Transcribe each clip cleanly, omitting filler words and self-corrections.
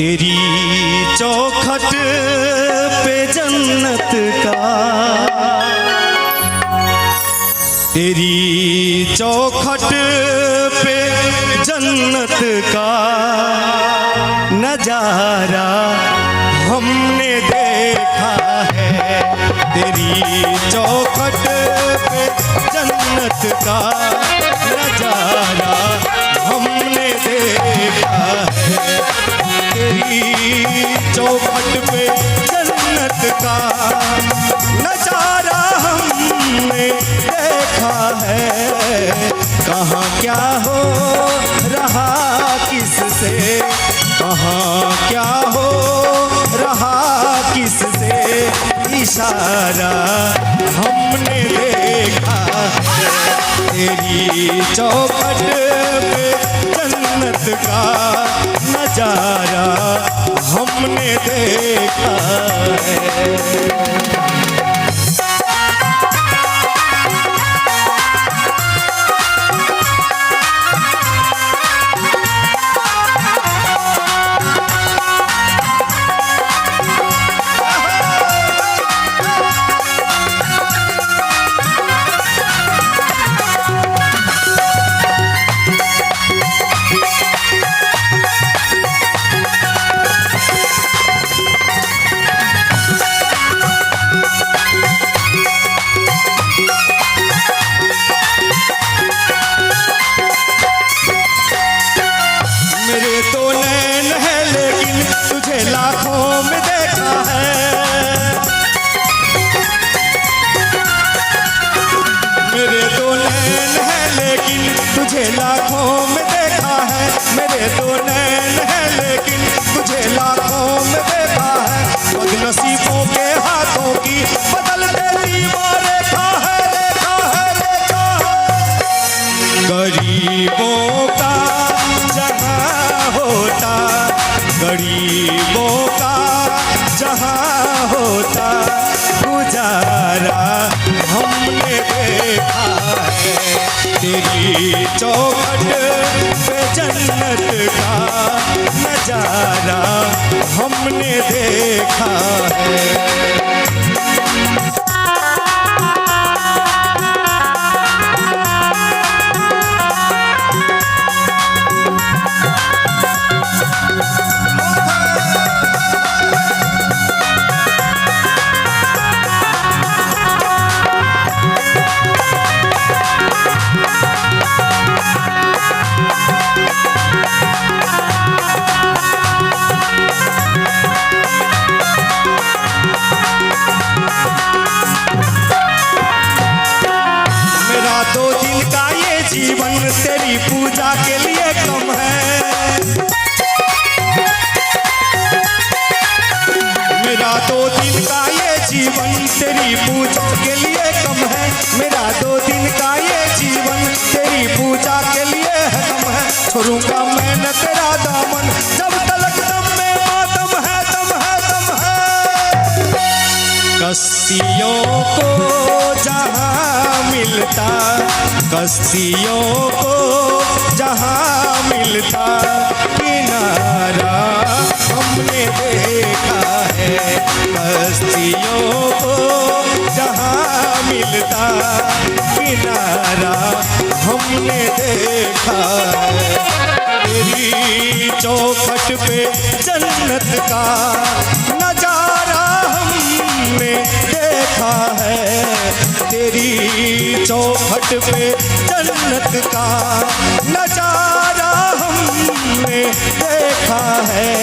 तेरी चौखट पे जन्नत का, तेरी चौखट पे जन्नत का नजारा हमने देखा है। तेरी चौखट पे जन्नत का नजारा हमने देखा है। तेरी चौखट पे जन्नत का नजारा हमने देखा है। कहाँ क्या हो रहा किससे, कहाँ क्या हो रहा किससे, इशारा हमने देखा है। तेरी चौखट पे जन्नत का नजारा हमने देखा है। लाखों में देखा है, मेरे दो नैन है लेकिन तुझे लाखों में देखा है। मेरे दो नैन है लेकिन तुझे लाखों में देखा है। बदनसीबों के हाथों की बदल देती वो रेखा है, रेखा है, रेखा है। गरीबों का जहां होता, गरीबों का जहां होता गुजारा हमने देखा है। तेरी चौखट पे जन्नत का नजारा हमने देखा है। जीवन तेरी पूजा के लिए कम है, मेरा 2 दिन का ये जीवन तेरी पूजा के लिए कम है। मेरा 2 दिन का ये जीवन तेरी पूजा के लिए है कम है। छोड़ूंगा मैं न तेरा दामन जब तलक दम में मातम है, दम है, दम है। कश्तियों को जहां मिलता, कश्तियों को जहां मिलता किनारा हमने देखा है। कश्तियों को जहां मिलता किनारा हमने देखा है। तेरी चौखट पे जन्नत का नजारा हमने देखा है। तेरी चौखट पे जन्नत का नजारा हमने देखा है।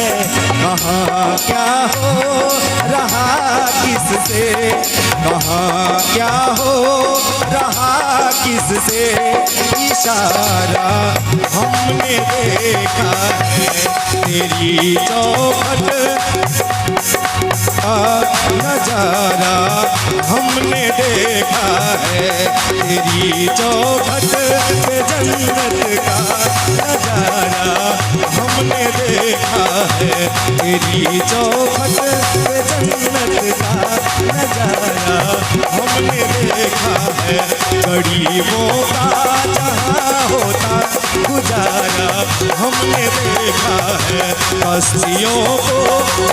कहाँ क्या हो रहा किससे, कहाँ क्या हो रहा किससे, इशारा हमने देखा है। तेरी चौखट नजारा हमने देखा है। तेरी चौखट पे जन्नत का नजारा हमने देखा है। तेरी चौखट पे जन्नत का नजारा हमने देखा है। गरीबों का जहां होता गुजारा हमने देखा देखा है, हस्तियों को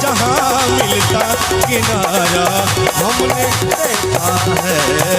जहाँ मिलता किनारा हमने देखा है।